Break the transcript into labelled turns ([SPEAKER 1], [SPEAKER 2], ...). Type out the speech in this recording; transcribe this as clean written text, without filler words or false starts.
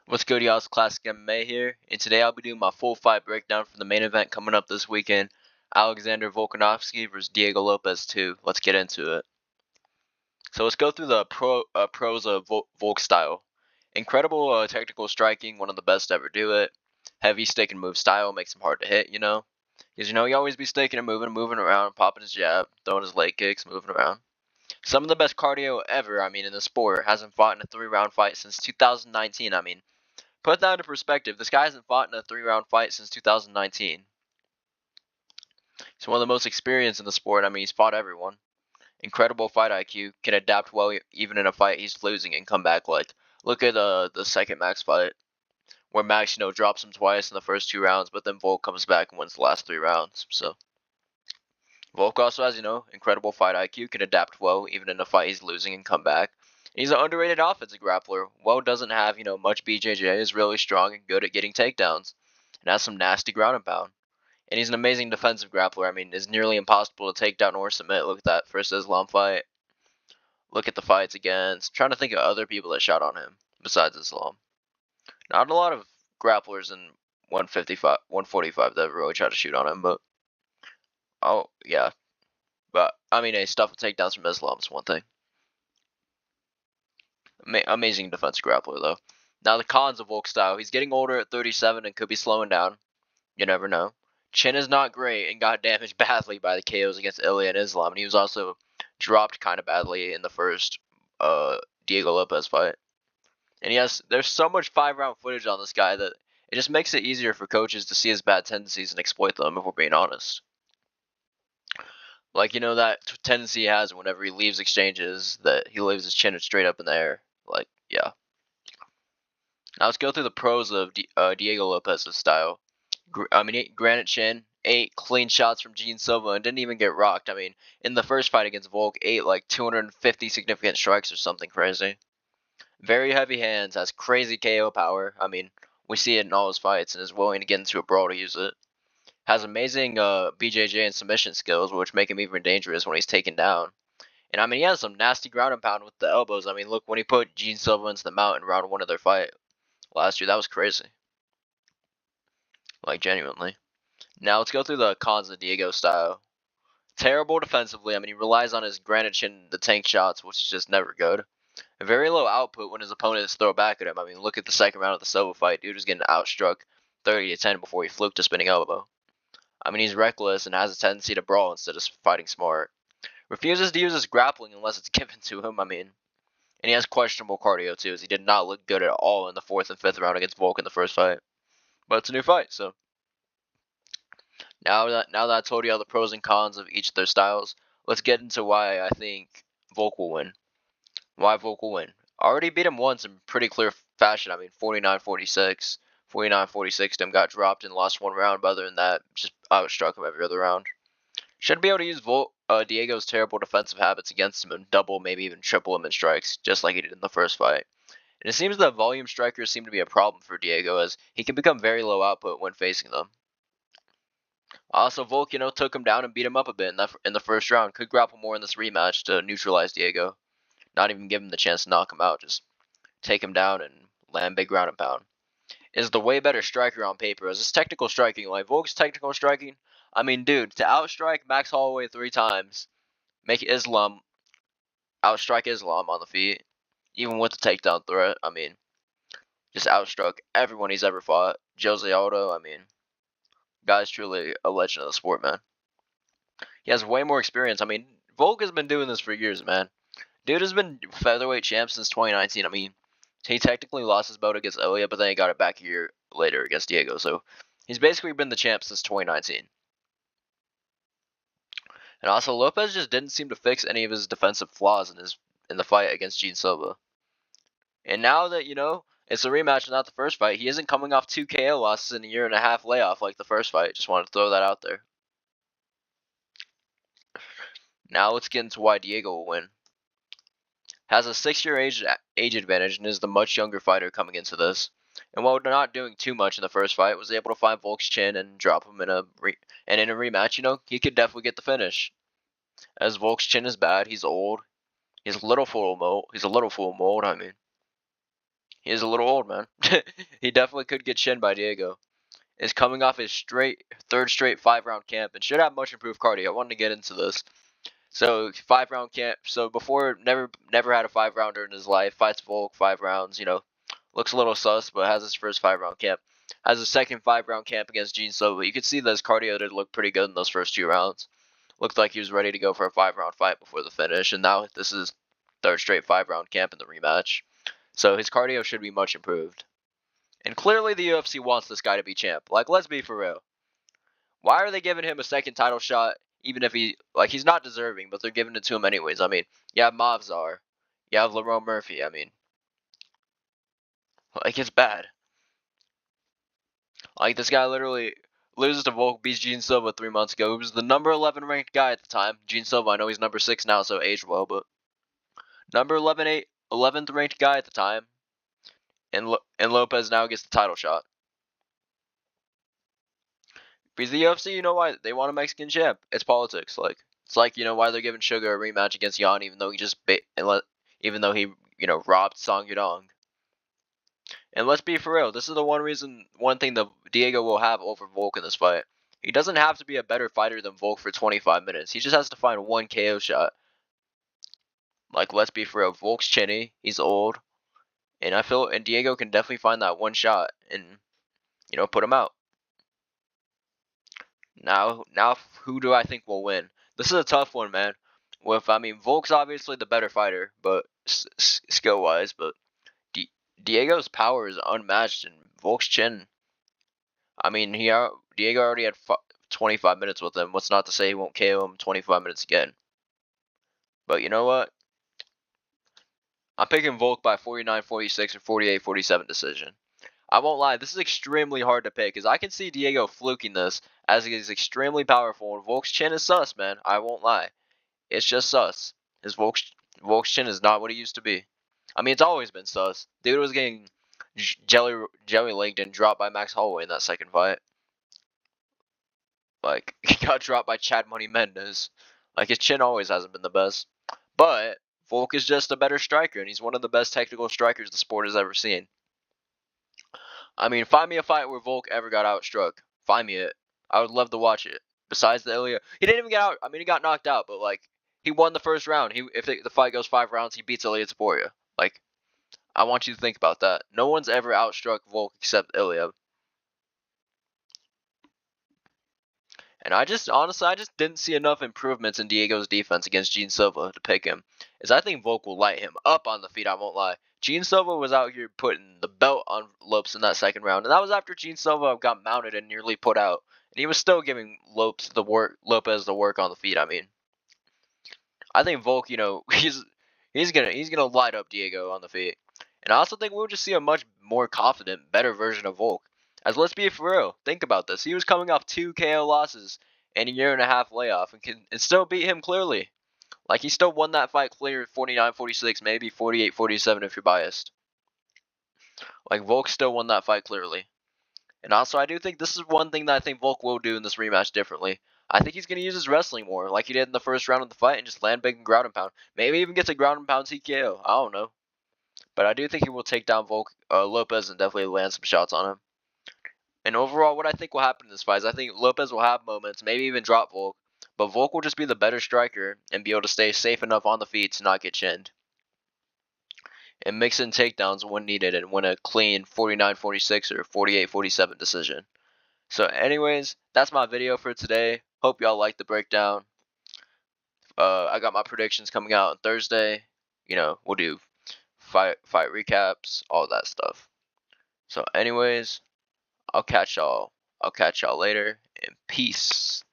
[SPEAKER 1] What's good, y'all? It's Classic MMA here, and today I'll be doing my full fight breakdown for the main event coming up this weekend, Alexander Volkanovski versus Diego Lopes 2. Let's get into it. So let's go through the pros of Volk style. Incredible technical striking, one of the best to ever do it. Heavy stick and move style makes him hard to hit, Because, he always be sticking and moving around, popping his jab, throwing his leg kicks, moving around. Some of the best cardio ever, in the sport. Hasn't fought in a 3-round fight since 2019, Put that into perspective. This guy hasn't fought in a 3-round fight since 2019. He's one of the most experienced in the sport. He's fought everyone. Incredible fight IQ. Can adapt well even in a fight he's losing and come back. Look at the second Max fight, where Max, drops him twice in the first 2 rounds, but then Volk comes back and wins the last 3 rounds. So Volk also has, incredible fight IQ. Can adapt well even in a fight he's losing and come back. He's an underrated offensive grappler. Well, doesn't have, much BJJ, is really strong and good at getting takedowns, and has some nasty ground and pound. And he's an amazing defensive grappler. It's nearly impossible to take down or submit. Look at that first Islam fight. Look at the fights against. Trying to think of other people that shot on him besides Islam. Not a lot of grapplers in 155, 145 that really tried to shoot on him, but oh yeah. But a stuff with takedowns from Islam is one thing. Amazing defensive grappler, though. Now, the cons of Volk style. He's getting older at 37 and could be slowing down. You never know. Chin is not great and got damaged badly by the KOs against Ilya and Islam. And he was also dropped kind of badly in the first Diego Lopes fight. And there's so much 5-round footage on this guy that it just makes it easier for coaches to see his bad tendencies and exploit them, if we're being honest. That tendency he has whenever he leaves exchanges, that he leaves his chin straight up in the air. Yeah. Now let's go through the pros of Diego Lopes' style. Granite chin, 8 clean shots from Gene Silva, and didn't even get rocked. In the first fight against Volk, 8 250 significant strikes or something crazy. Very heavy hands, has crazy KO power. We see it in all his fights, and is willing to get into a brawl to use it. Has amazing BJJ and submission skills, which make him even dangerous when he's taken down. And he has some nasty ground and pound with the elbows. Look, when he put Gene Silva into the mount in round 1 of their fight last year, that was crazy. Genuinely. Now let's go through the cons of Diego style. Terrible defensively. He relies on his granite chin, the tank shots, which is just never good. A very low output when his opponents throw back at him. Look at the second round of the Silva fight. Dude was getting outstruck 30-10 before he fluked a spinning elbow. He's reckless and has a tendency to brawl instead of fighting smart. Refuses to use his grappling unless it's given to him. And he has questionable cardio too, as he did not look good at all in the 4th and 5th round against Volk in the first fight. But it's a new fight, so. Now that I told you all the pros and cons of each of their styles, let's get into why I think Volk will win. Why Volk will win. I already beat him once in pretty clear fashion. 49-46. 49-46 to him, got dropped and lost 1 round, but other than that, just outstruck him every other round. Should be able to use Diego's terrible defensive habits against him and double, maybe even triple him in strikes, just like he did in the first fight. And it seems that volume strikers seem to be a problem for Diego, as he can become very low output when facing them. Also, Volk, took him down and beat him up a bit in the first round. Could grapple more in this rematch to neutralize Diego. Not even give him the chance to knock him out, just take him down and land big ground and pound. Is the way better striker on paper. As his technical striking, Volk's technical striking, dude, to outstrike Max Holloway 3 times, make Islam outstrike Islam on the feet, even with the takedown threat, just outstruck everyone he's ever fought. Jose Aldo, guy's truly a legend of the sport, man. He has way more experience. Volk has been doing this for years, man. Dude has been featherweight champ since 2019. He technically lost his belt against Ilya, but then he got it back a year later against Diego. So he's basically been the champ since 2019. And also, Lopes just didn't seem to fix any of his defensive flaws in the fight against Gene Silva. And now that, it's a rematch and not the first fight, he isn't coming off 2 KO losses in a 1.5 year layoff like the first fight. Just wanted to throw that out there. Now let's get into why Diego will win. Has a 6-year age advantage and is the much younger fighter coming into this. And while not doing too much in the first fight, was able to find Volk's chin and drop him in a rematch. He could definitely get the finish. As Volk's chin is bad, he's old. He's a little full of mold. He is a little old, man. He definitely could get chinned by Diego. Is coming off his third straight 5-round camp and should have much improved cardio. I wanted to get into this. So 5-round camp. So before, never had a 5-rounder in his life. Fights Volk 5 rounds. Looks a little sus, but has his first 5-round camp. Has his second 5-round camp against Gene Silva. You could see that his cardio did look pretty good in those first 2 rounds. Looked like he was ready to go for a 5-round fight before the finish, and now this is third straight 5-round camp in the rematch. So his cardio should be much improved. And clearly the UFC wants this guy to be champ. Like, let's be for real. Why are they giving him a second title shot, even if he's not deserving, but they're giving it to him anyways? I mean, you have Mavzar. You have Lerone Murphy. I mean, like, it's bad. Like, this guy literally loses to Volk, beats Gene Silva 3 months ago. He was the number 11 ranked guy at the time. Gene Silva, I know he's number 6 now, so aged well, but number 11th ranked guy at the time. And Lopes now gets the title shot. Because the UFC, you know why? They want a Mexican champ. It's politics. Like, it's like, why they're giving Sugar a rematch against Yan, even though he robbed Song Yudong. And let's be for real, this is the one thing that Diego will have over Volk in this fight. He doesn't have to be a better fighter than Volk for 25 minutes. He just has to find one KO shot. Like, let's be for real, Volk's chinny, he's old, and Diego can definitely find that one shot and, put him out. Now, who do I think will win? This is a tough one, man. Volk's obviously the better fighter, but skill-wise, but Diego's power is unmatched, and Volk's chin. Diego already had 25 minutes with him. What's not to say he won't KO him 25 minutes again? But you know what? I'm picking Volk by 49-46 or 48-47 decision. I won't lie, this is extremely hard to pick, because I can see Diego fluking this, as he is extremely powerful, and Volk's chin is sus, man. I won't lie. It's just sus. Volk's chin is not what it used to be. It's always been sus. Dude was getting jelly-legged and dropped by Max Holloway in that second fight. Like, he got dropped by Chad Money Mendez. Like, his chin always hasn't been the best. But Volk is just a better striker, and he's one of the best technical strikers the sport has ever seen. Find me a fight where Volk ever got outstruck. Find me it. I would love to watch it. Besides the Ilya, he didn't even get out. He got knocked out, but like, he won the first round. If the fight goes 5 rounds, he beats Ilya Taporia. Like, I want you to think about that. No one's ever outstruck Volk except Ilya. And I just didn't see enough improvements in Diego's defense against Gene Silva to pick him. As I think Volk will light him up on the feet, I won't lie. Gene Silva was out here putting the belt on Lopes in that second round. And that was after Gene Silva got mounted and nearly put out. And he was still giving Lopes the work on the feet. I think Volk, he's gonna light up Diego on the feet. And I also think we'll just see a much more confident, better version of Volk. As let's be for real, think about this. He was coming off 2 KO losses and a 1.5-year layoff and still beat him clearly. Like, he still won that fight clear 49-46, maybe 48-47 if you're biased. Like, Volk still won that fight clearly. And also, I do think this is one thing that I think Volk will do in this rematch differently. I think he's going to use his wrestling more, like he did in the first round of the fight, and just land big and ground and pound. Maybe even get to ground and pound TKO. I don't know. But I do think he will take down Lopes and definitely land some shots on him. And overall, what I think will happen in this fight is I think Lopes will have moments, maybe even drop Volk, but Volk will just be the better striker and be able to stay safe enough on the feet to not get chinned. And mix in takedowns when needed and win a clean 49-46 or 48-47 decision. So anyways, that's my video for today. Hope y'all liked the breakdown. I got my predictions coming out on Thursday. We'll do fight recaps, all that stuff. So anyways, I'll catch y'all later, and peace.